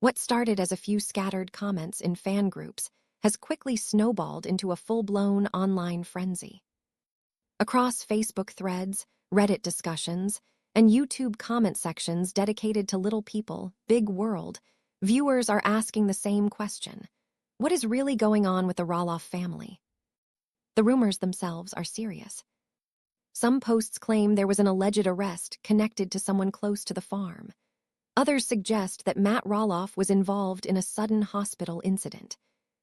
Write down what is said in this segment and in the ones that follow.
What started as a few scattered comments in fan groups has quickly snowballed into a full-blown online frenzy. Across Facebook threads, Reddit discussions, and YouTube comment sections dedicated to little people, big world, viewers are asking the same question. What is really going on with the Roloff family? The rumors themselves are serious. Some posts claim there was an alleged arrest connected to someone close to the farm. Others suggest that Matt Roloff was involved in a sudden hospital incident.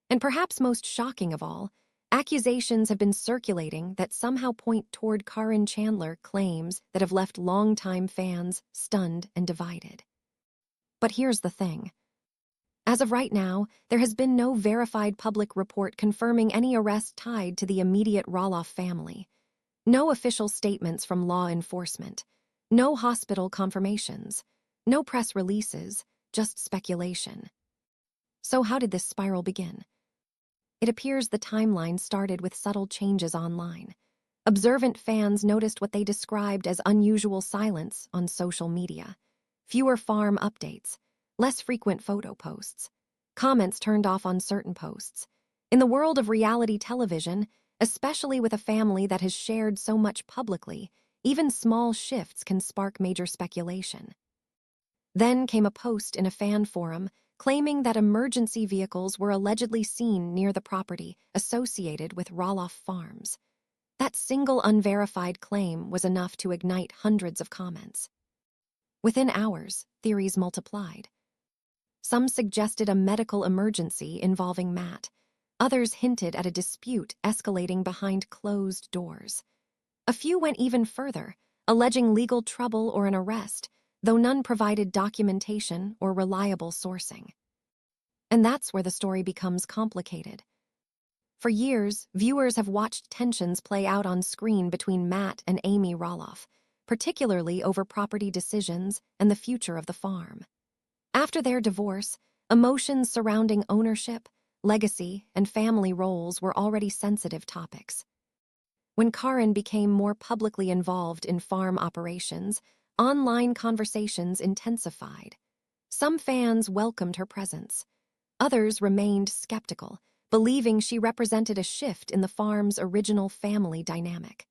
And perhaps most shocking of all, accusations have been circulating that somehow point toward Caryn Chandler claims that have left longtime fans stunned and divided. But here's the thing. As of right now, there has been no verified public report confirming any arrest tied to the immediate Roloff family. No official statements from law enforcement. No hospital confirmations. No press releases, just speculation. So how did this spiral begin? It appears the timeline started with subtle changes online. Observant fans noticed what they described as unusual silence on social media. Fewer farm updates, less frequent photo posts, comments turned off on certain posts. In the world of reality television, especially with a family that has shared so much publicly, even small shifts can spark major speculation. Then came a post in a fan forum claiming that emergency vehicles were allegedly seen near the property associated with Roloff Farms. That single unverified claim was enough to ignite hundreds of comments. Within hours, theories multiplied. Some suggested a medical emergency involving Matt. Others hinted at a dispute escalating behind closed doors. A few went even further, alleging legal trouble or an arrest, though none provided documentation or reliable sourcing. And that's where the story becomes complicated. For years, viewers have watched tensions play out on screen between Matt and Amy Roloff, particularly over property decisions and the future of the farm. After their divorce, emotions surrounding ownership, legacy, and family roles were already sensitive topics. When Caryn became more publicly involved in farm operations, online conversations intensified. Some fans welcomed her presence. Others remained skeptical, believing she represented a shift in the farm's original family dynamic.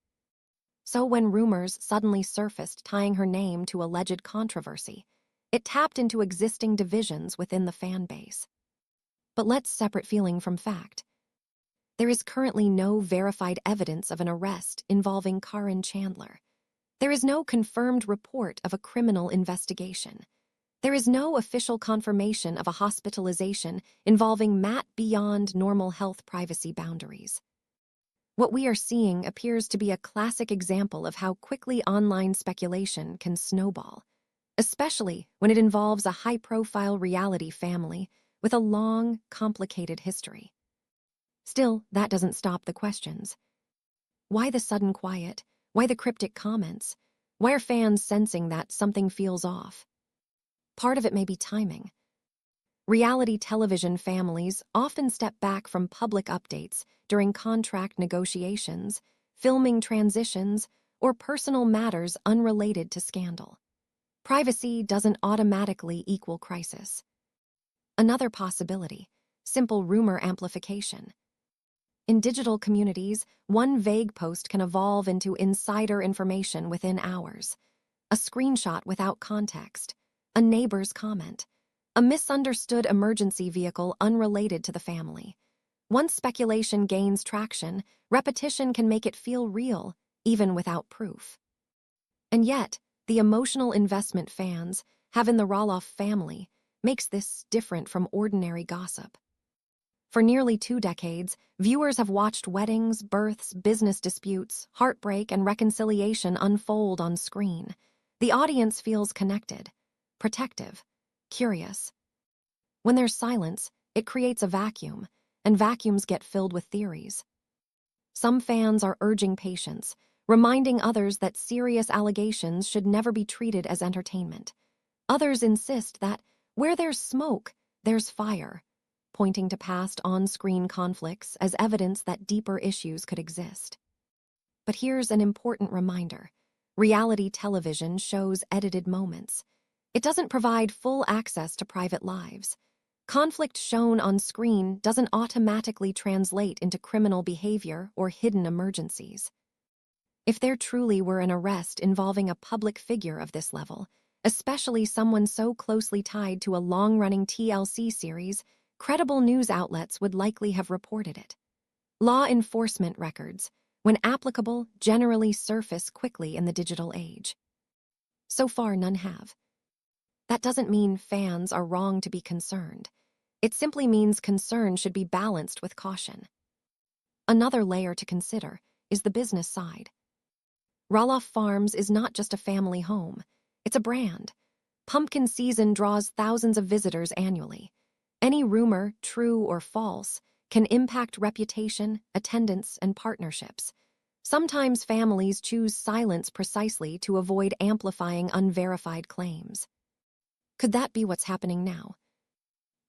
So when rumors suddenly surfaced tying her name to alleged controversy, it tapped into existing divisions within the fan base. But let's separate feeling from fact. There is currently no verified evidence of an arrest involving Caryn Chandler. There is no confirmed report of a criminal investigation. There is no official confirmation of a hospitalization involving Matt beyond normal health privacy boundaries. What we are seeing appears to be a classic example of how quickly online speculation can snowball, especially when it involves a high-profile reality family with a long, complicated history. Still, that doesn't stop the questions. Why the sudden quiet? Why the cryptic comments? Why are fans sensing that something feels off? Part of it may be timing. Reality television families often step back from public updates during contract negotiations, filming transitions, or personal matters unrelated to scandal. Privacy doesn't automatically equal crisis. Another possibility, simple rumor amplification. In digital communities, one vague post can evolve into insider information within hours. A screenshot without context, a neighbor's comment, a misunderstood emergency vehicle unrelated to the family. Once speculation gains traction, repetition can make it feel real, even without proof. And yet, the emotional investment fans have in the Roloff family makes this different from ordinary gossip. For nearly 2 decades, viewers have watched weddings, births, business disputes, heartbreak, and reconciliation unfold on screen. The audience feels connected, protective, curious. When there's silence, it creates a vacuum, and vacuums get filled with theories. Some fans are urging patience, reminding others that serious allegations should never be treated as entertainment. Others insist that where there's smoke, there's fire, pointing to past on-screen conflicts as evidence that deeper issues could exist. But here's an important reminder. Reality television shows edited moments. It doesn't provide full access to private lives. Conflict shown on screen doesn't automatically translate into criminal behavior or hidden emergencies. If there truly were an arrest involving a public figure of this level, especially someone so closely tied to a long-running TLC series, credible news outlets would likely have reported it. Law enforcement records, when applicable, generally surface quickly in the digital age. So far, none have. That doesn't mean fans are wrong to be concerned. It simply means concern should be balanced with caution. Another layer to consider is the business side. Roloff Farms is not just a family home. It's a brand. Pumpkin season draws thousands of visitors annually. Any rumor, true or false, can impact reputation, attendance, and partnerships. Sometimes families choose silence precisely to avoid amplifying unverified claims. Could that be what's happening now?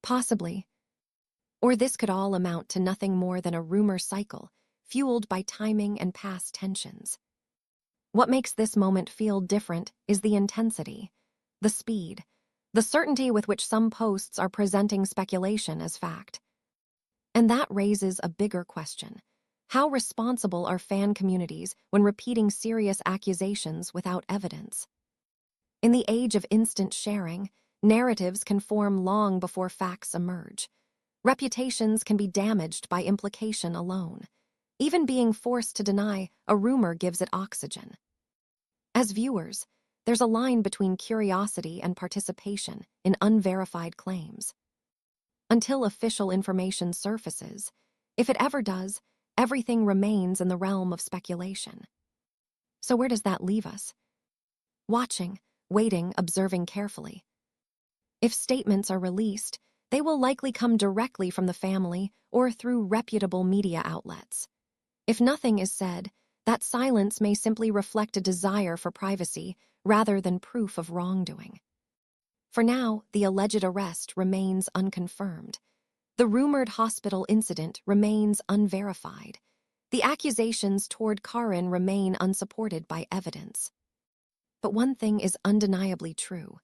Possibly. Or this could all amount to nothing more than a rumor cycle, fueled by timing and past tensions. What makes this moment feel different is the intensity, the speed, the certainty with which some posts are presenting speculation as fact. And that raises a bigger question. How responsible are fan communities when repeating serious accusations without evidence? In the age of instant sharing, narratives can form long before facts emerge. Reputations can be damaged by implication alone. Even being forced to deny a rumor gives it oxygen. As viewers, there's a line between curiosity and participation in unverified claims. Until official information surfaces, if it ever does, everything remains in the realm of speculation. So where does that leave us? Watching, waiting, observing carefully. If statements are released, they will likely come directly from the family or through reputable media outlets. If nothing is said, that silence may simply reflect a desire for privacy rather than proof of wrongdoing. For now, the alleged arrest remains unconfirmed. The rumored hospital incident remains unverified. The accusations toward Caryn remain unsupported by evidence. But one thing is undeniably true.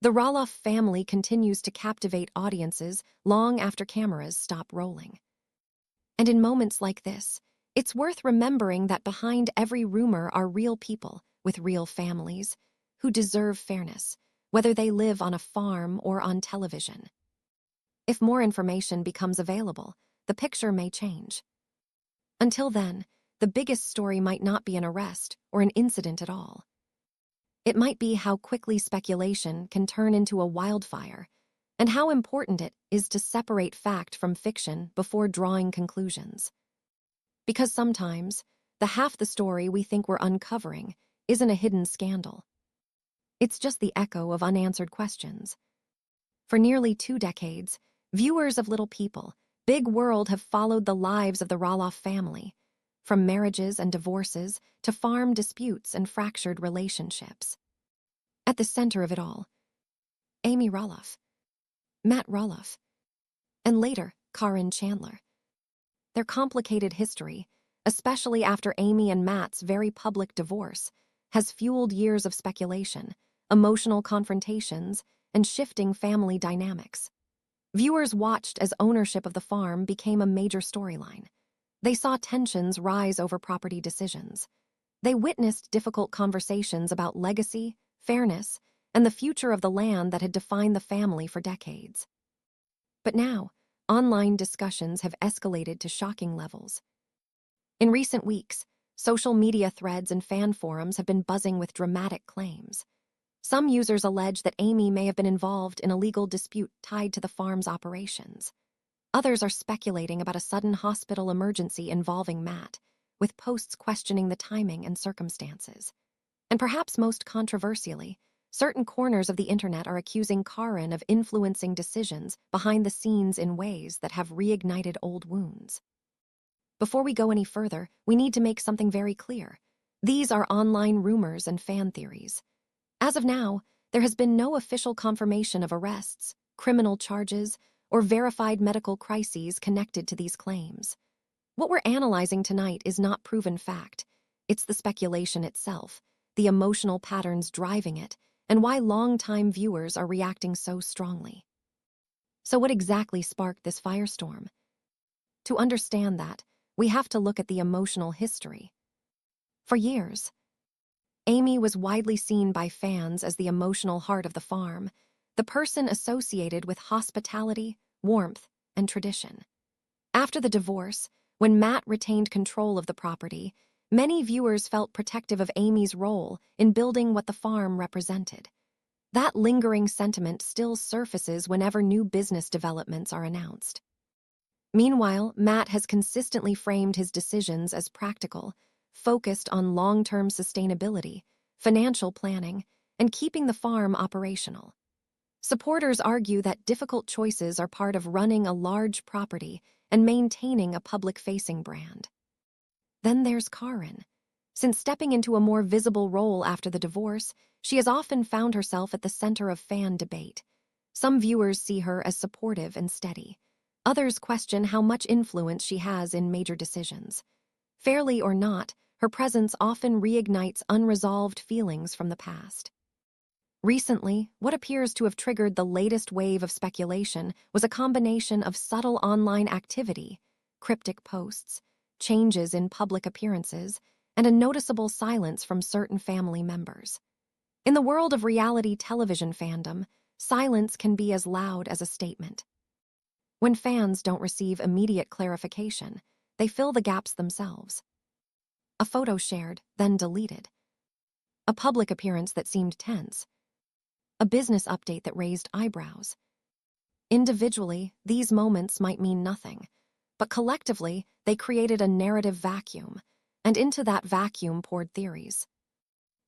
The Roloff family continues to captivate audiences long after cameras stop rolling. And in moments like this, it's worth remembering that behind every rumor are real people with real families who deserve fairness, whether they live on a farm or on television. If more information becomes available, the picture may change. Until then, the biggest story might not be an arrest or an incident at all. It might be how quickly speculation can turn into a wildfire, and how important it is to separate fact from fiction before drawing conclusions. Because sometimes, half the story we think we're uncovering isn't a hidden scandal. It's just the echo of unanswered questions. For nearly 2 decades, viewers of Little People, Big World have followed the lives of the Roloff family, from marriages and divorces to farm disputes and fractured relationships. At the center of it all, Amy Roloff, Matt Roloff, and later, Caryn Chandler. Their complicated history, especially after Amy and Matt's very public divorce, has fueled years of speculation, emotional confrontations, and shifting family dynamics. Viewers watched as ownership of the farm became a major storyline. They saw tensions rise over property decisions. They witnessed difficult conversations about legacy, fairness, and the future of the land that had defined the family for decades. But now, online discussions have escalated to shocking levels. In recent weeks, social media threads and fan forums have been buzzing with dramatic claims. Some users allege that Amy may have been involved in a legal dispute tied to the farm's operations. Others are speculating about a sudden hospital emergency involving Matt, with posts questioning the timing and circumstances. And perhaps most controversially, certain corners of the internet are accusing Caryn of influencing decisions behind the scenes in ways that have reignited old wounds. Before we go any further, we need to make something very clear. These are online rumors and fan theories. As of now, there has been no official confirmation of arrests, criminal charges, or verified medical crises connected to these claims. What we're analyzing tonight is not proven fact. It's the speculation itself, the emotional patterns driving it, and why longtime viewers are reacting so strongly. So what exactly sparked this firestorm? To understand that, we have to look at the emotional history. For years, Amy was widely seen by fans as the emotional heart of the farm, the person associated with hospitality, warmth, and tradition. After the divorce, when Matt retained control of the property, many viewers felt protective of Amy's role in building what the farm represented. That lingering sentiment still surfaces whenever new business developments are announced. Meanwhile, Matt has consistently framed his decisions as practical, focused on long-term sustainability, financial planning, and keeping the farm operational. Supporters argue that difficult choices are part of running a large property and maintaining a public-facing brand. Then there's Caryn. Since stepping into a more visible role after the divorce, she has often found herself at the center of fan debate. Some viewers see her as supportive and steady. Others question how much influence she has in major decisions. Fairly or not, her presence often reignites unresolved feelings from the past. Recently, what appears to have triggered the latest wave of speculation was a combination of subtle online activity, cryptic posts, changes in public appearances, and a noticeable silence from certain family members. In the world of reality television fandom, silence can be as loud as a statement. When fans don't receive immediate clarification, they fill the gaps themselves. A photo shared, then deleted. A public appearance that seemed tense. A business update that raised eyebrows. Individually, these moments might mean nothing, but collectively, they created a narrative vacuum, and into that vacuum poured theories.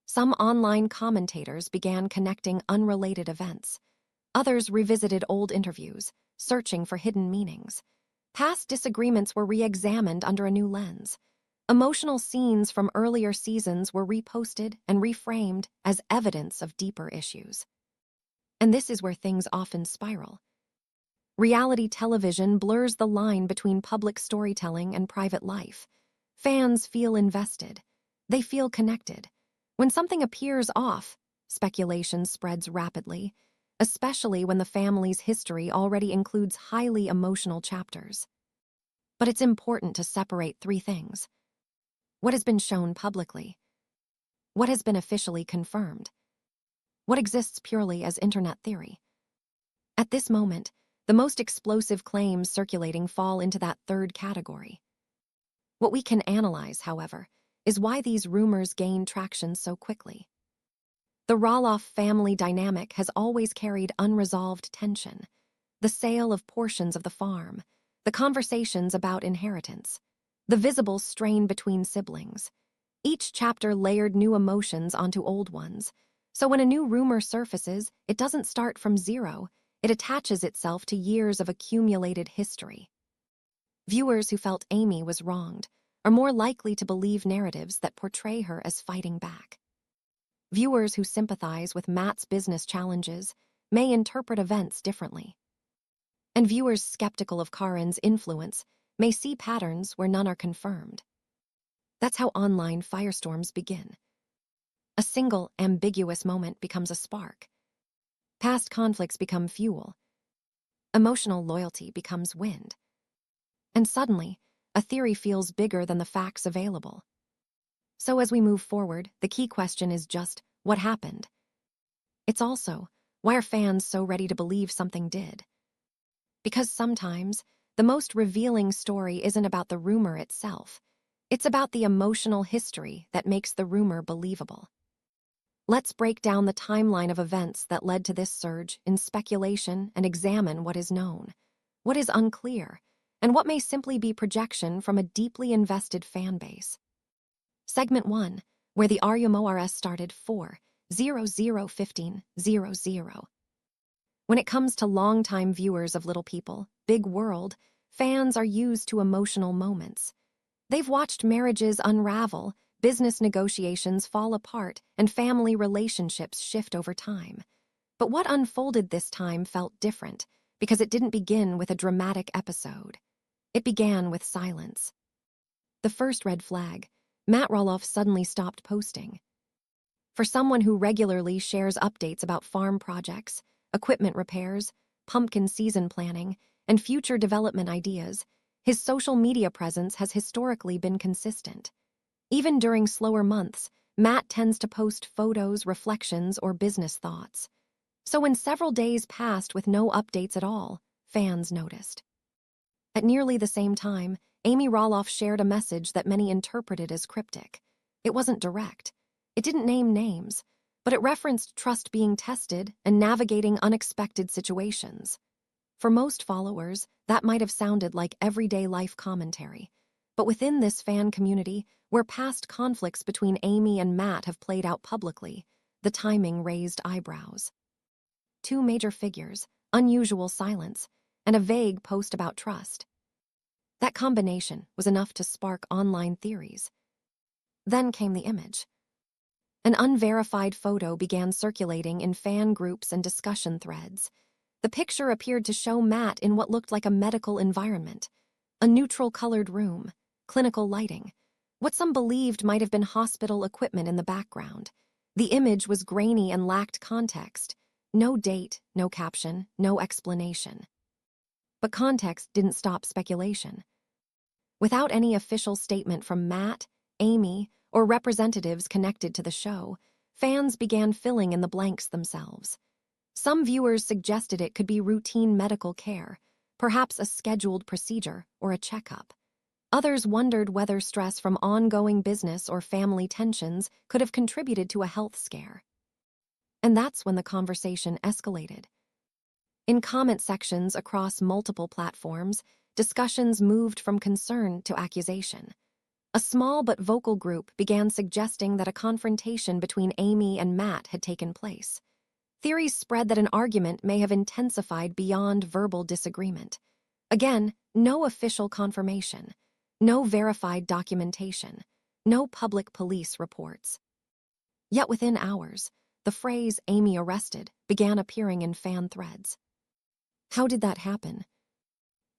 Some online commentators began connecting unrelated events. Others revisited old interviews, searching for hidden meanings. Past disagreements were re-examined under a new lens. Emotional scenes from earlier seasons were reposted and reframed as evidence of deeper issues. And this is where things often spiral. Reality television blurs the line between public storytelling and private life. Fans feel invested. They feel connected. When something appears off, speculation spreads rapidly, especially when the family's history already includes highly emotional chapters. But it's important to separate three things. What has been shown publicly? What has been officially confirmed? What exists purely as internet theory? At this moment, the most explosive claims circulating fall into that third category. What we can analyze, however, is why these rumors gain traction so quickly. The Roloff family dynamic has always carried unresolved tension. The sale of portions of the farm, the conversations about inheritance, the visible strain between siblings. Each chapter layered new emotions onto old ones, so when a new rumor surfaces, it doesn't start from zero, it attaches itself to years of accumulated history. Viewers who felt Amy was wronged are more likely to believe narratives that portray her as fighting back. Viewers who sympathize with Matt's business challenges may interpret events differently. And viewers skeptical of Caryn's influence may see patterns where none are confirmed. That's how online firestorms begin. A single, ambiguous moment becomes a spark. Past conflicts become fuel. Emotional loyalty becomes wind. And suddenly, a theory feels bigger than the facts available. So as we move forward, the key question is just, what happened? It's also, why are fans so ready to believe something did? Because sometimes, the most revealing story isn't about the rumor itself. It's about the emotional history that makes the rumor believable. Let's break down the timeline of events that led to this surge in speculation and examine what is known, what is unclear, and what may simply be projection from a deeply invested fan base. Segment 1, where the RUMORS started 4-00-15-00. When it comes to longtime viewers of Little People, Big World, fans are used to emotional moments. They've watched marriages unravel, business negotiations fall apart, and family relationships shift over time. But what unfolded this time felt different, because it didn't begin with a dramatic episode. It began with silence. The first red flag: Matt Roloff suddenly stopped posting. For someone who regularly shares updates about farm projects, equipment repairs, pumpkin season planning, and future development ideas, his social media presence has historically been consistent. Even during slower months, Matt tends to post photos, reflections, or business thoughts. So when several days passed with no updates at all, fans noticed. At nearly the same time, Amy Roloff shared a message that many interpreted as cryptic. It wasn't direct. It didn't name names, but it referenced trust being tested and navigating unexpected situations. For most followers, that might have sounded like everyday life commentary. But within this fan community, where past conflicts between Amy and Matt have played out publicly, the timing raised eyebrows. Two major figures, unusual silence, and a vague post about trust. That combination was enough to spark online theories. Then came the image. An unverified photo began circulating in fan groups and discussion threads. The picture appeared to show Matt in what looked like a medical environment, a neutral-colored room, clinical lighting, what some believed might have been hospital equipment in the background. The image was grainy and lacked context. No date, no caption, no explanation. But context didn't stop speculation. Without any official statement from Matt, Amy, or representatives connected to the show, fans began filling in the blanks themselves. Some viewers suggested it could be routine medical care, perhaps a scheduled procedure or a checkup. Others wondered whether stress from ongoing business or family tensions could have contributed to a health scare. And that's when the conversation escalated. In comment sections across multiple platforms, discussions moved from concern to accusation. A small but vocal group began suggesting that a confrontation between Amy and Matt had taken place. Theories spread that an argument may have intensified beyond verbal disagreement. Again, no official confirmation, no verified documentation, no public police reports. Yet within hours, the phrase "Amy arrested" began appearing in fan threads. How did that happen?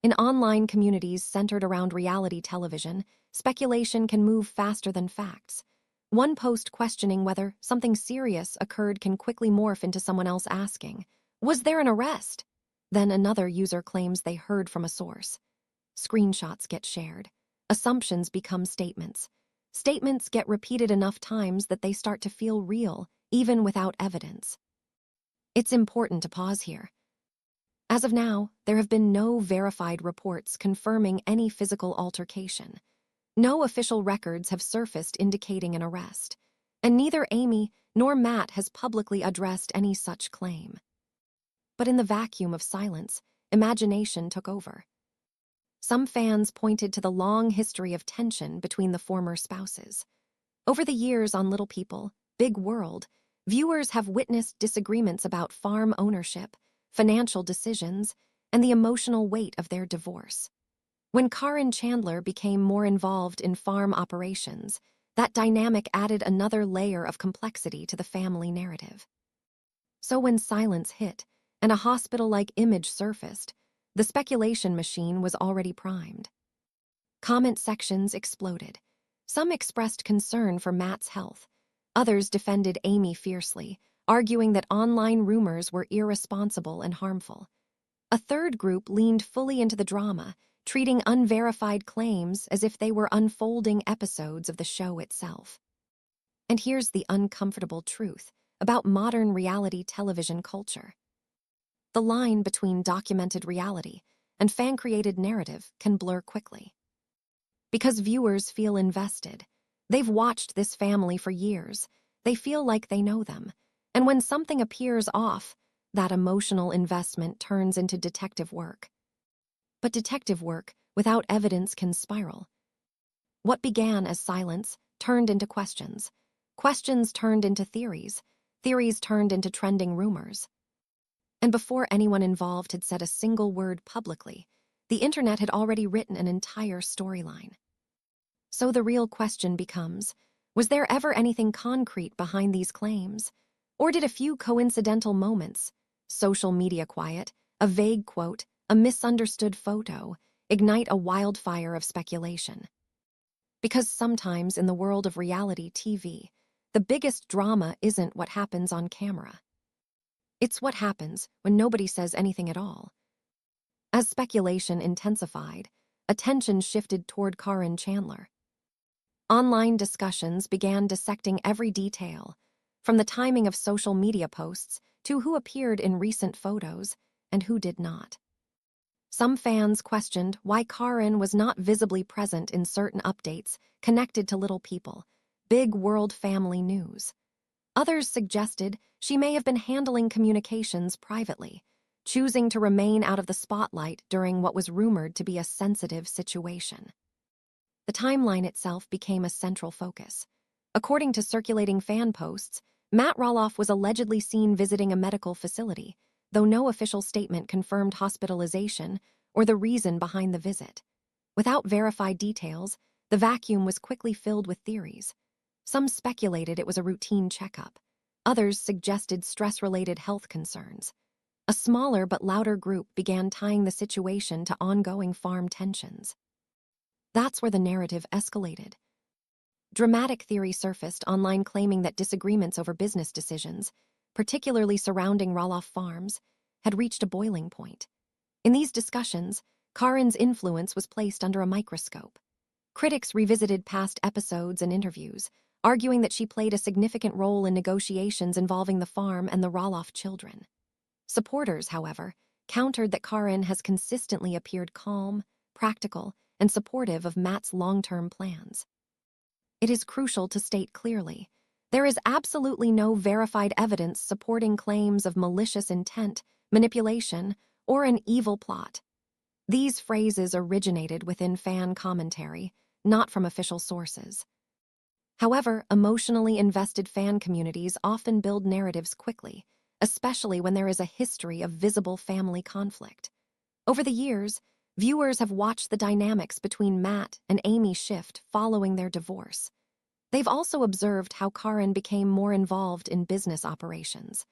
In online communities centered around reality television, speculation can move faster than facts. One post questioning whether something serious occurred can quickly morph into someone else asking, "Was there an arrest?" Then another user claims they heard from a source. Screenshots get shared. Assumptions become statements. Statements get repeated enough times that they start to feel real, even without evidence. It's important to pause here. As of now, there have been no verified reports confirming any physical altercation. No official records have surfaced indicating an arrest, and neither Amy nor Matt has publicly addressed any such claim. But in the vacuum of silence, imagination took over. Some fans pointed to the long history of tension between the former spouses. Over the years on Little People, Big World, viewers have witnessed disagreements about farm ownership, financial decisions, and the emotional weight of their divorce. When Caryn Chandler became more involved in farm operations, that dynamic added another layer of complexity to the family narrative. So when silence hit and a hospital-like image surfaced, the speculation machine was already primed. Comment sections exploded. Some expressed concern for Matt's health. Others defended Amy fiercely, arguing that online rumors were irresponsible and harmful. A third group leaned fully into the drama, treating unverified claims as if they were unfolding episodes of the show itself. And here's the uncomfortable truth about modern reality television culture. The line between documented reality and fan-created narrative can blur quickly. Because viewers feel invested, they've watched this family for years, they feel like they know them, and when something appears off, that emotional investment turns into detective work. But detective work without evidence can spiral. What began as silence turned into questions. Questions turned into theories. Theories turned into trending rumors. And before anyone involved had said a single word publicly, the internet had already written an entire storyline. So the real question becomes, was there ever anything concrete behind these claims? Or did a few coincidental moments, social media quiet, a vague quote, a misunderstood photo, ignite a wildfire of speculation? Because sometimes in the world of reality TV, the biggest drama isn't what happens on camera. It's what happens when nobody says anything at all. As speculation intensified, attention shifted toward Caryn Chandler. Online discussions began dissecting every detail, from the timing of social media posts to who appeared in recent photos and who did not. Some fans questioned why Caryn was not visibly present in certain updates connected to little people, big world family news. Others suggested she may have been handling communications privately, choosing to remain out of the spotlight during what was rumored to be a sensitive situation. The timeline itself became a central focus. According to circulating fan posts, Matt Roloff was allegedly seen visiting a medical facility, though no official statement confirmed hospitalization or the reason behind the visit. Without verified details, the vacuum was quickly filled with theories. Some speculated it was a routine checkup. Others suggested stress-related health concerns. A smaller but louder group began tying the situation to ongoing farm tensions. That's where the narrative escalated. Dramatic theory surfaced online claiming that disagreements over business decisions, particularly surrounding Roloff Farms, had reached a boiling point. In these discussions, Caryn's influence was placed under a microscope. Critics revisited past episodes and interviews, arguing that she played a significant role in negotiations involving the farm and the Roloff children. Supporters, however, countered that Caryn has consistently appeared calm, practical, and supportive of Matt's long-term plans. It is crucial to state clearly, there is absolutely no verified evidence supporting claims of malicious intent, manipulation, or an evil plot. These phrases originated within fan commentary, not from official sources. However, emotionally invested fan communities often build narratives quickly, especially when there is a history of visible family conflict. Over the years, viewers have watched the dynamics between Matt and Amy shift following their divorce. They've also observed how Caryn became more involved in business operations.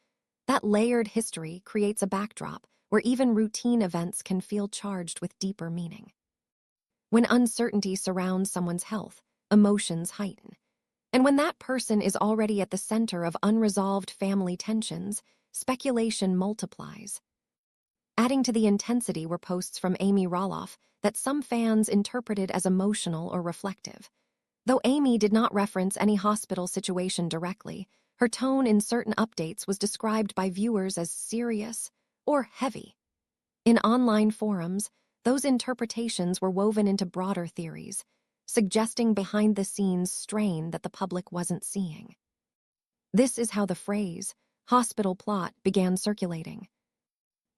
That layered history creates a backdrop where even routine events can feel charged with deeper meaning. When uncertainty surrounds someone's health, emotions heighten. And when that person is already at the center of unresolved family tensions, speculation multiplies. Adding to the intensity were posts from Amy Roloff that some fans interpreted as emotional or reflective. Though Amy did not reference any hospital situation directly, her tone in certain updates was described by viewers as serious or heavy. In online forums, those interpretations were woven into broader theories, suggesting behind-the-scenes strain that the public wasn't seeing. This is how the phrase, hospital plot, began circulating.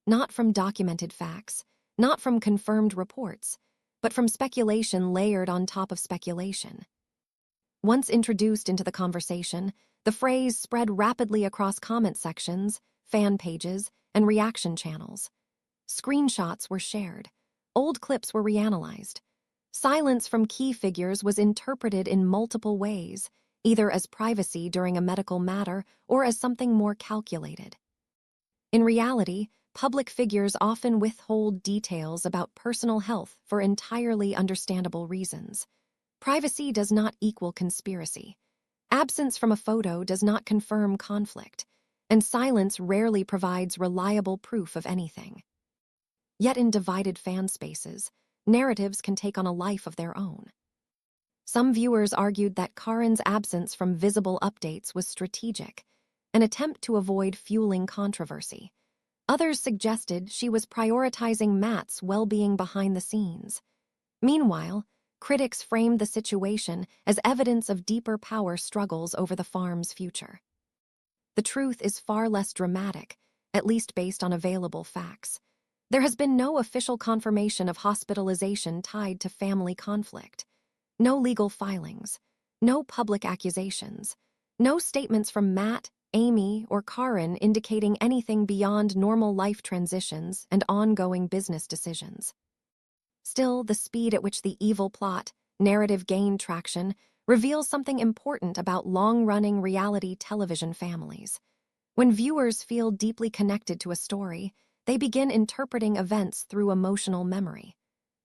Not from documented facts, not from confirmed reports, but from speculation layered on top of speculation. Once introduced into the conversation, the phrase spread rapidly across comment sections, fan pages, and reaction channels. Screenshots were shared. Old clips were reanalyzed. Silence from key figures was interpreted in multiple ways, either as privacy during a medical matter or as something more calculated. In reality, public figures often withhold details about personal health for entirely understandable reasons. Privacy does not equal conspiracy. Absence from a photo does not confirm conflict, and silence rarely provides reliable proof of anything. Yet in divided fan spaces, narratives can take on a life of their own. Some viewers argued that Caryn's absence from visible updates was strategic, an attempt to avoid fueling controversy. Others suggested she was prioritizing Matt's well-being behind the scenes. Meanwhile, critics framed the situation as evidence of deeper power struggles over the farm's future. The truth is far less dramatic, at least based on available facts. There has been no official confirmation of hospitalization tied to family conflict. No legal filings. No public accusations. No statements from Matt, Amy, or Caryn indicating anything beyond normal life transitions and ongoing business decisions. Still, the speed at which the evil plot, narrative gained traction, reveals something important about long-running reality television families. When viewers feel deeply connected to a story, they begin interpreting events through emotional memory.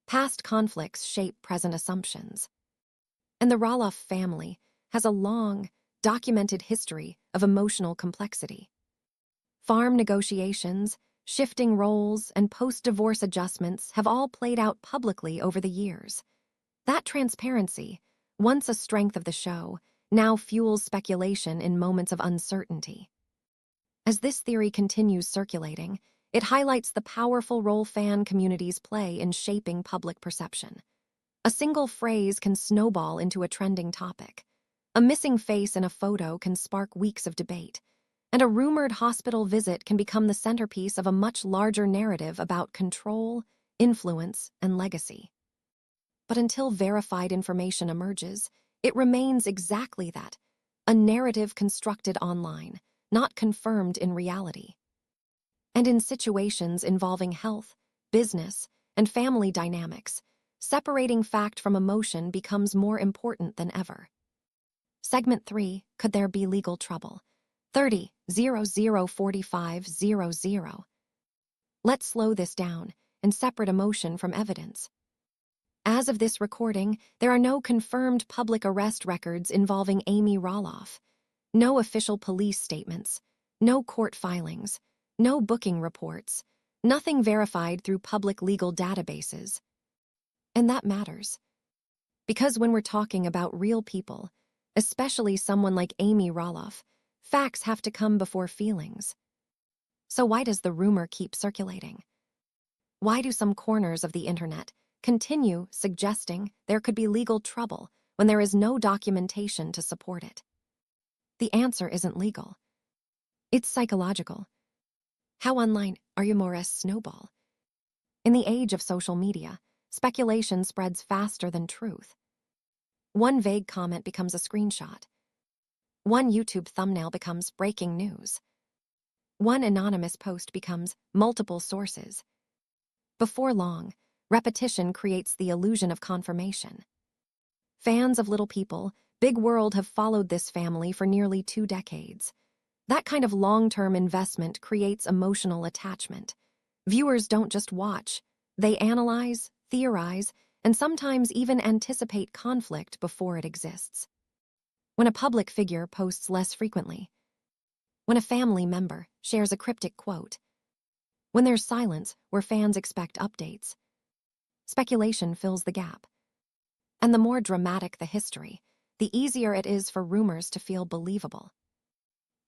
Past conflicts shape present assumptions. And the Roloff family has a long, documented history of emotional complexity. Farm negotiations, shifting roles, and post-divorce adjustments have all played out publicly over the years. That transparency, once a strength of the show, now fuels speculation in moments of uncertainty. As this theory continues circulating, it highlights the powerful role fan communities play in shaping public perception. A single phrase can snowball into a trending topic. A missing face in a photo can spark weeks of debate, and a rumored hospital visit can become the centerpiece of a much larger narrative about control, influence, and legacy. But until verified information emerges, it remains exactly that, a narrative constructed online, not confirmed in reality. And in situations involving health, business, and family dynamics, separating fact from emotion becomes more important than ever. Segment 3, Could There Be Legal Trouble? 30-004500. Let's slow this down and separate emotion from evidence. As of this recording, there are no confirmed public arrest records involving Amy Roloff, no official police statements, no court filings, no booking reports, nothing verified through public legal databases. And that matters. Because when we're talking about real people, especially someone like Amy Roloff, facts have to come before feelings. So why does the rumor keep circulating? Why do some corners of the internet continue suggesting there could be legal trouble when there is no documentation to support it? The answer isn't legal. It's psychological. How online are you more a snowball? In the age of social media, speculation spreads faster than truth. One vague comment becomes a screenshot. One YouTube thumbnail becomes breaking news. One anonymous post becomes multiple sources. Before long, repetition creates the illusion of confirmation. Fans of Little People, Big World have followed this family for nearly 2 decades. That kind of long-term investment creates emotional attachment. Viewers don't just watch, they analyze, theorize, and sometimes even anticipate conflict before it exists. When a public figure posts less frequently, when a family member shares a cryptic quote, when there's silence where fans expect updates, speculation fills the gap. And the more dramatic the history, the easier it is for rumors to feel believable.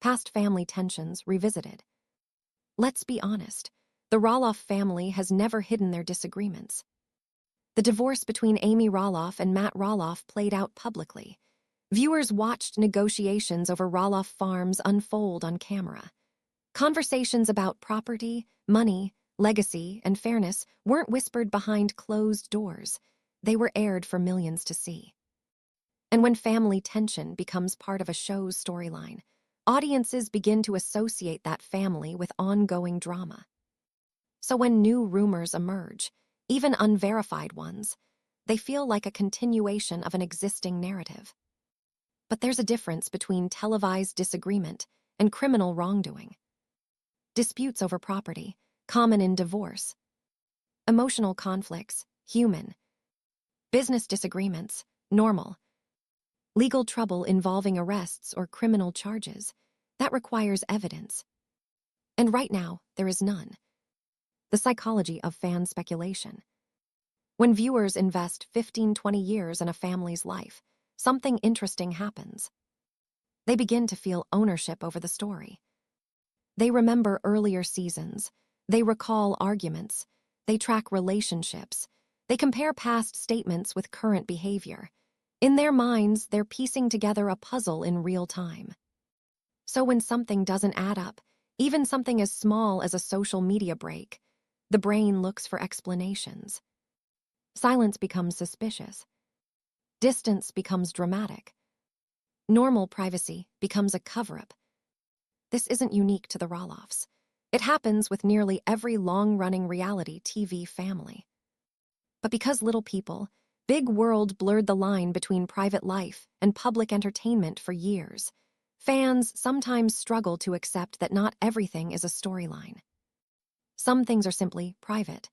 Past family tensions revisited. Let's be honest, the Roloff family has never hidden their disagreements. The divorce between Amy Roloff and Matt Roloff played out publicly. Viewers watched negotiations over Roloff Farms unfold on camera. Conversations about property, money, legacy, and fairness weren't whispered behind closed doors. They were aired for millions to see. And when family tension becomes part of a show's storyline, audiences begin to associate that family with ongoing drama. So when new rumors emerge, even unverified ones, they feel like a continuation of an existing narrative. But there's a difference between televised disagreement and criminal wrongdoing. Disputes over property, common in divorce. Emotional conflicts, human. Business disagreements, normal. Legal trouble involving arrests or criminal charges, that requires evidence. And right now, there is none. The psychology of fan speculation. When viewers invest 15-20 years in a family's life, something interesting happens. They begin to feel ownership over the story. They remember earlier seasons. They recall arguments. They track relationships. They compare past statements with current behavior. In their minds, they're piecing together a puzzle in real time. So when something doesn't add up, even something as small as a social media break, the brain looks for explanations. Silence becomes suspicious. Distance becomes dramatic. Normal privacy becomes a cover-up. This isn't unique to the Roloffs. It happens with nearly every long-running reality TV family. But because Little People, Big World blurred the line between private life and public entertainment for years, fans sometimes struggle to accept that not everything is a storyline. Some things are simply private.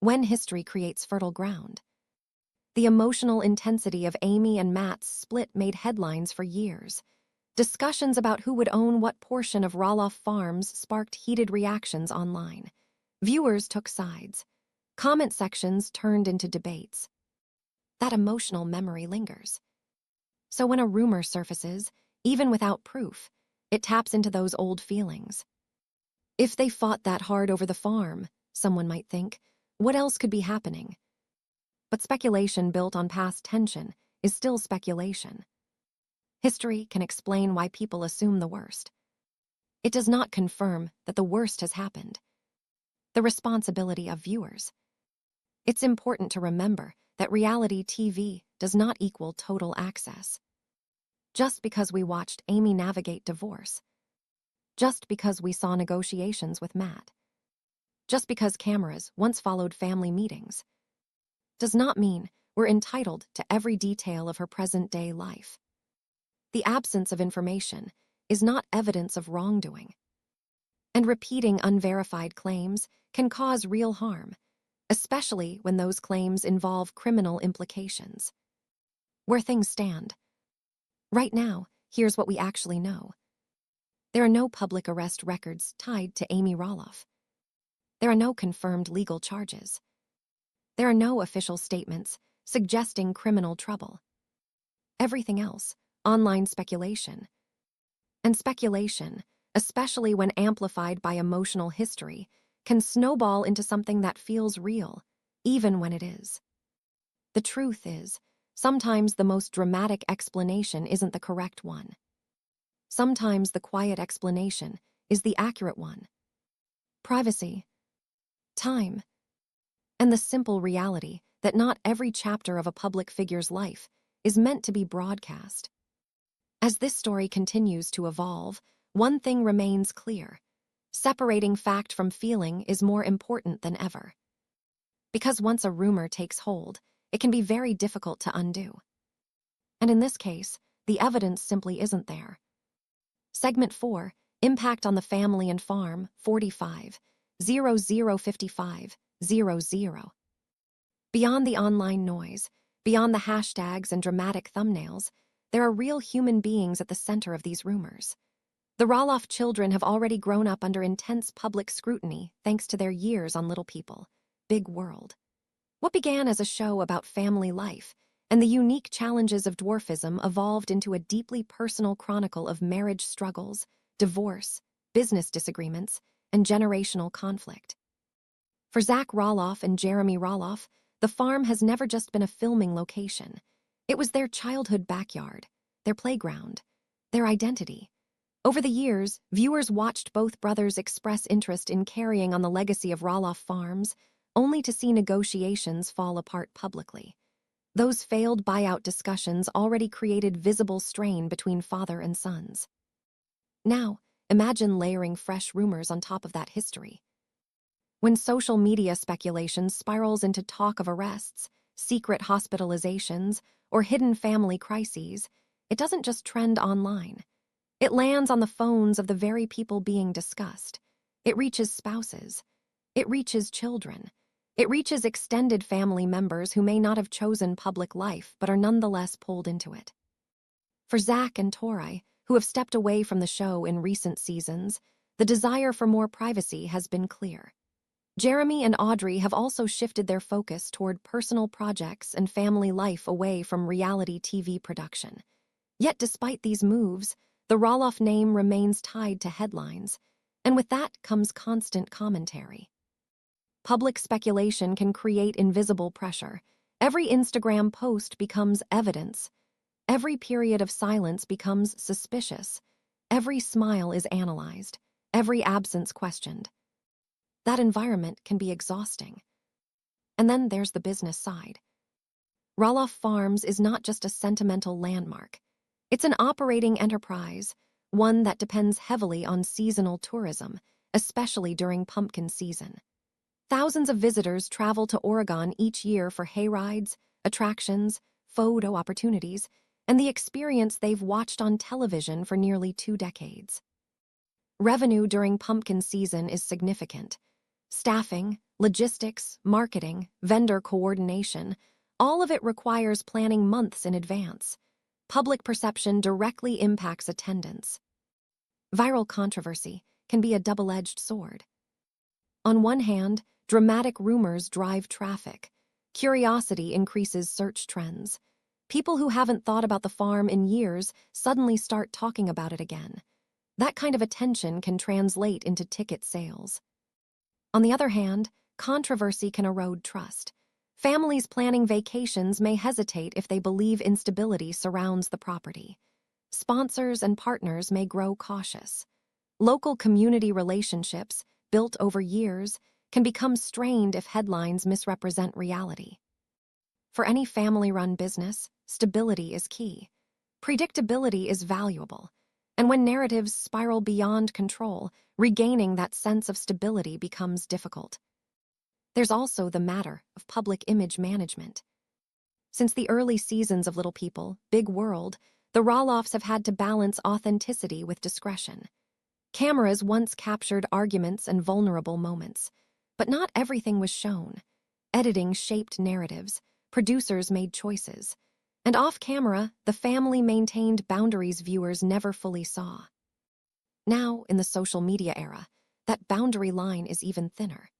When history creates fertile ground. The emotional intensity of Amy and Matt's split made headlines for years. Discussions about who would own what portion of Roloff Farms sparked heated reactions online. Viewers took sides. Comment sections turned into debates. That emotional memory lingers. So when a rumor surfaces, even without proof, it taps into those old feelings. If they fought that hard over the farm, someone might think, what else could be happening? But speculation built on past tension is still speculation. History can explain why people assume the worst. It does not confirm that the worst has happened. The responsibility of viewers. It's important to remember that reality TV does not equal total access. Just because we watched Amy navigate divorce, just because we saw negotiations with Matt, just because cameras once followed family meetings, does not mean we're entitled to every detail of her present-day life. The absence of information is not evidence of wrongdoing. And repeating unverified claims can cause real harm, especially when those claims involve criminal implications. Where things stand. Right now, here's what we actually know. There are no public arrest records tied to Amy Roloff. There are no confirmed legal charges. There are no official statements suggesting criminal trouble. Everything else, online speculation. And speculation, especially when amplified by emotional history, can snowball into something that feels real, even when it is. The truth is, sometimes the most dramatic explanation isn't the correct one. Sometimes the quiet explanation is the accurate one. Privacy, time, and the simple reality that not every chapter of a public figure's life is meant to be broadcast. As this story continues to evolve, one thing remains clear. Separating fact from feeling is more important than ever. Because once a rumor takes hold, it can be very difficult to undo. And in this case, the evidence simply isn't there. Segment 4, Impact on the Family and Farm, 45, 0055, 00. Beyond the online noise, beyond the hashtags and dramatic thumbnails, there are real human beings at the center of these rumors. The Roloff children have already grown up under intense public scrutiny thanks to their years on Little People, Big World. What began as a show about family life and the unique challenges of dwarfism evolved into a deeply personal chronicle of marriage struggles, divorce, business disagreements, and generational conflict. For Zach Roloff and Jeremy Roloff, the farm has never just been a filming location. It was their childhood backyard, their playground, their identity. Over the years, viewers watched both brothers express interest in carrying on the legacy of Roloff Farms, only to see negotiations fall apart publicly. Those failed buyout discussions already created visible strain between father and sons. Now, imagine layering fresh rumors on top of that history. When social media speculation spirals into talk of arrests, secret hospitalizations, or hidden family crises, it doesn't just trend online. It lands on the phones of the very people being discussed. It reaches spouses. It reaches children. It reaches extended family members who may not have chosen public life but are nonetheless pulled into it. For Zach and Tori, who have stepped away from the show in recent seasons, the desire for more privacy has been clear. Jeremy and Audrey have also shifted their focus toward personal projects and family life away from reality TV production. Yet despite these moves, the Roloff name remains tied to headlines, and with that comes constant commentary. Public speculation can create invisible pressure. Every Instagram post becomes evidence. Every period of silence becomes suspicious. Every smile is analyzed. Every absence questioned. That environment can be exhausting. And then there's the business side. Roloff Farms is not just a sentimental landmark. It's an operating enterprise, one that depends heavily on seasonal tourism, especially during pumpkin season. Thousands of visitors travel to Oregon each year for hayrides, attractions, photo opportunities, and the experience they've watched on television for nearly 2 decades. Revenue during pumpkin season is significant. Staffing, logistics, marketing, vendor coordination, all of it requires planning months in advance. Public perception directly impacts attendance. Viral controversy can be a double-edged sword. On one hand, dramatic rumors drive traffic. Curiosity increases search trends. People who haven't thought about the farm in years suddenly start talking about it again. That kind of attention can translate into ticket sales. On the other hand, controversy can erode trust. Families planning vacations may hesitate if they believe instability surrounds the property. Sponsors and partners may grow cautious. Local community relationships, built over years, can become strained if headlines misrepresent reality. For any family-run business, stability is key. Predictability is valuable. And when narratives spiral beyond control, regaining that sense of stability becomes difficult. There's also the matter of public image management. Since the early seasons of Little People, Big World, the Roloffs have had to balance authenticity with discretion. Cameras once captured arguments and vulnerable moments, but not everything was shown. Editing shaped narratives, producers made choices, and off-camera, the family maintained boundaries viewers never fully saw. Now, in the social media era, that boundary line is even thinner.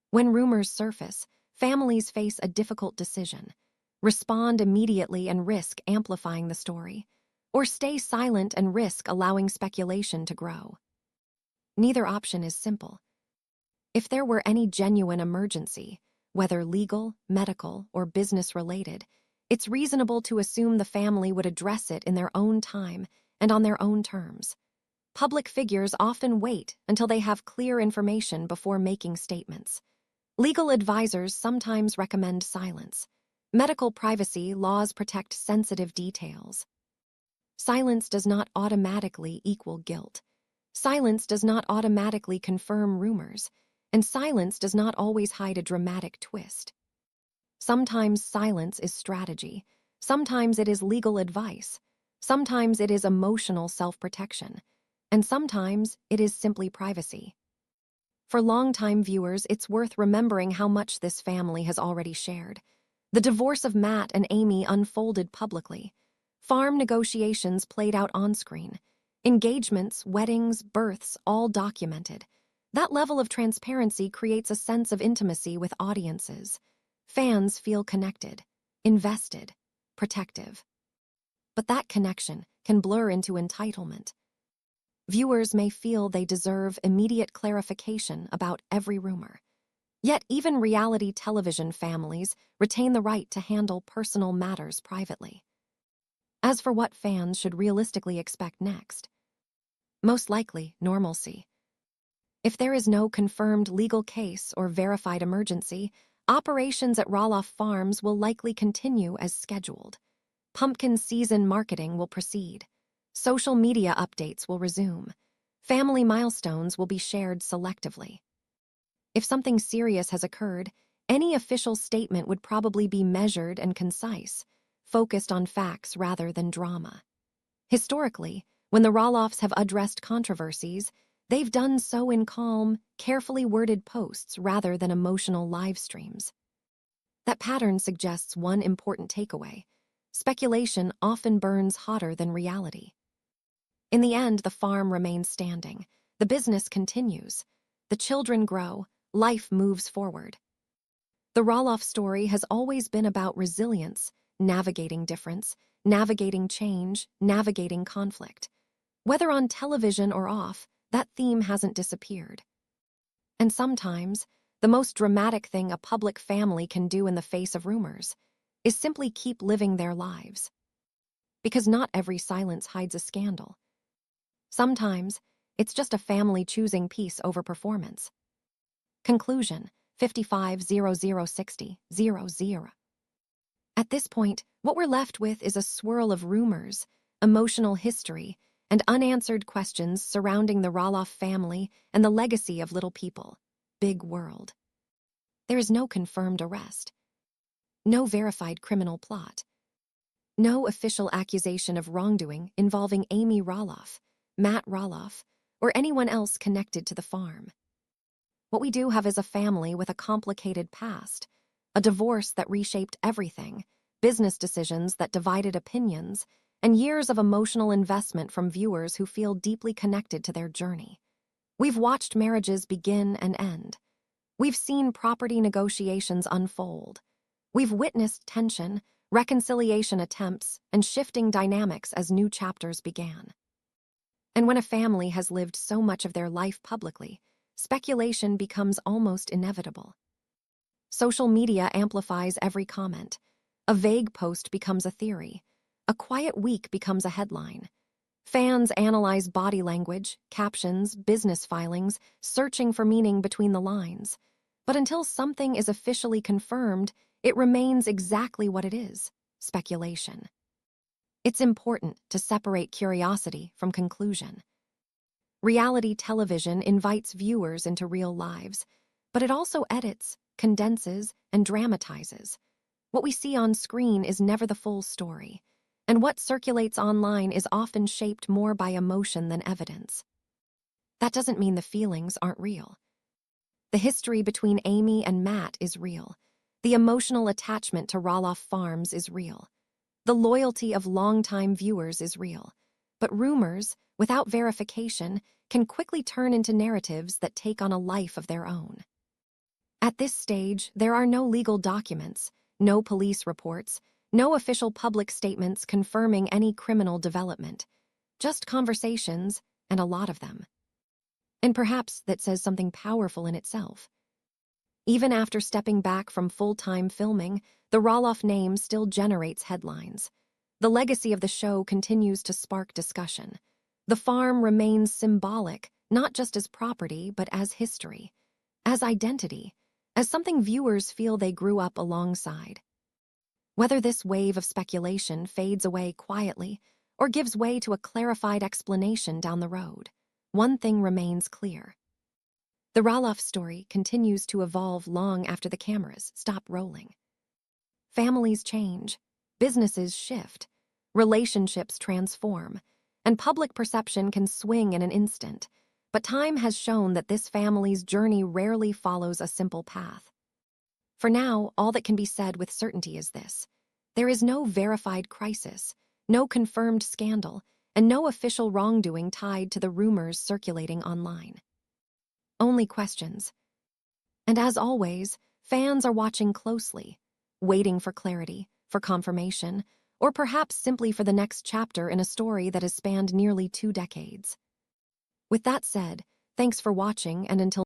When rumors surface, families face a difficult decision: respond immediately and risk amplifying the story, or stay silent and risk allowing speculation to grow. Neither option is simple. If there were any genuine emergency, whether legal, medical, or business-related, it's reasonable to assume the family would address it in their own time and on their own terms. Public figures often wait until they have clear information before making statements. Legal advisors sometimes recommend silence. Medical privacy laws protect sensitive details. Silence does not automatically equal guilt. Silence does not automatically confirm rumors, and silence does not always hide a dramatic twist. Sometimes silence is strategy. Sometimes it is legal advice. Sometimes it is emotional self-protection. And sometimes it is simply privacy. For longtime viewers, it's worth remembering how much this family has already shared. The divorce of Matt and Amy unfolded publicly. Farm negotiations played out on-screen. Engagements, weddings, births, all documented. That level of transparency creates a sense of intimacy with audiences. Fans feel connected, invested, protective. But that connection can blur into entitlement. Viewers may feel they deserve immediate clarification about every rumor. Yet even reality television families retain the right to handle personal matters privately. As for what fans should realistically expect next, most likely normalcy. If there is no confirmed legal case or verified emergency, operations at Roloff Farms will likely continue as scheduled. Pumpkin season marketing will proceed. Social media updates will resume. Family milestones will be shared selectively. If something serious has occurred, any official statement would probably be measured and concise, focused on facts rather than drama. Historically, when the Roloffs have addressed controversies, they've done so in calm, carefully worded posts rather than emotional live streams. That pattern suggests one important takeaway: speculation often burns hotter than reality. In the end, the farm remains standing. The business continues. The children grow. Life moves forward. The Roloff story has always been about resilience, navigating difference, navigating change, navigating conflict. Whether on television or off, that theme hasn't disappeared. And sometimes, the most dramatic thing a public family can do in the face of rumors is simply keep living their lives. Because not every silence hides a scandal. Sometimes, it's just a family choosing peace over performance. Conclusion: 55006000. At this point, what we're left with is a swirl of rumors, emotional history, and unanswered questions surrounding the Roloff family and the legacy of Little People, Big World. There is no confirmed arrest. No verified criminal plot. No official accusation of wrongdoing involving Amy Roloff, Matt Roloff, or anyone else connected to the farm. What we do have is a family with a complicated past, a divorce that reshaped everything, business decisions that divided opinions, and years of emotional investment from viewers who feel deeply connected to their journey. We've watched marriages begin and end. We've seen property negotiations unfold. We've witnessed tension, reconciliation attempts, and shifting dynamics as new chapters began. And when a family has lived so much of their life publicly, speculation becomes almost inevitable. Social media amplifies every comment. A vague post becomes a theory. A quiet week becomes a headline. Fans analyze body language, captions, business filings, searching for meaning between the lines. But until something is officially confirmed, it remains exactly what it is: speculation. It's important to separate curiosity from conclusion. Reality television invites viewers into real lives, but it also edits, condenses, and dramatizes. What we see on screen is never the full story, and what circulates online is often shaped more by emotion than evidence. That doesn't mean the feelings aren't real. The history between Amy and Matt is real. The emotional attachment to Roloff Farms is real. The loyalty of longtime viewers is real. But rumors, without verification, can quickly turn into narratives that take on a life of their own. At this stage, there are no legal documents, no police reports, no official public statements confirming any criminal development. Just conversations, and a lot of them. And perhaps that says something powerful in itself. Even after stepping back from full-time filming, the Roloff name still generates headlines. The legacy of the show continues to spark discussion. The farm remains symbolic, not just as property, but as history, as identity, as something viewers feel they grew up alongside. Whether this wave of speculation fades away quietly or gives way to a clarified explanation down the road, one thing remains clear. The Roloff story continues to evolve long after the cameras stop rolling. Families change, businesses shift, relationships transform, and public perception can swing in an instant. But time has shown that this family's journey rarely follows a simple path. For now, all that can be said with certainty is this: there is no verified crisis, no confirmed scandal, and no official wrongdoing tied to the rumors circulating online. Only questions. And as always, fans are watching closely, waiting for clarity, for confirmation, or perhaps simply for the next chapter in a story that has spanned nearly 2 decades. With that said, thanks for watching, and until